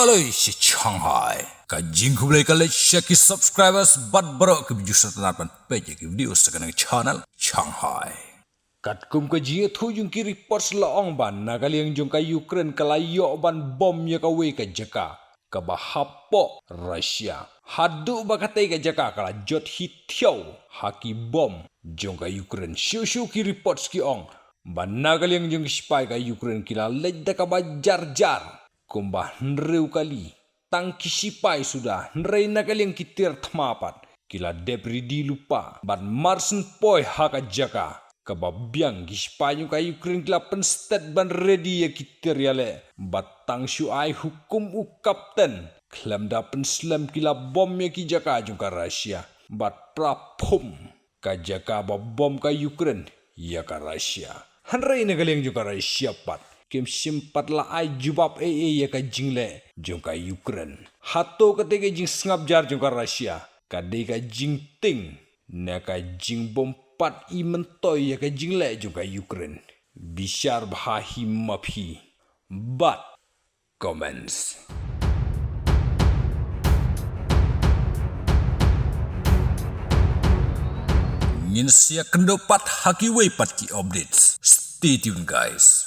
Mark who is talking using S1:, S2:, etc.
S1: Aloi si Shanghai. Kajing kubulai kali share subscribers bat barok ke video setelah page ke video sekarang channel Shanghai. Katkum ke jia tu yung kiri pos laong ban nagali yang jong ka Ukraine kalayo ban bom ya ka we ka jaka ka bahapo Russia. Hadu bakatai ka jaka kala jot hitiau haki bom jong ka Ukraine shu kiri pos ki ong ban nagali yang jong spy ka Ukraine kila ledda ka bajar-jar. Kumbah nreu kali tangki sipai sudah nrei nakali yang kitir thmapat kila debri di lupa ban marsen poi haka jaka kababiang gispanyu ka Ukraine kila penstet ban ready ya kitir yale batang syu ai hukum u kapten klam da penslam kila bom ya ki jaka juga Rusia bat prapum ka jaka ba bom ka Ukraine ya ka Rusia nrei nakali yang juga Rusia pat Kim simpat la ai jubab ya ka jingle jong ka Ukraine. Hato kate ka jing sngap jar jong ka Russia. Kade ka jing ting na ka jing bom pat I mentoy ya ka jingle jong ka Ukraine. Bishar bhahi maphi. But comments. Ngin siya kendopat haki way pat ki updates. Stay tuned guys.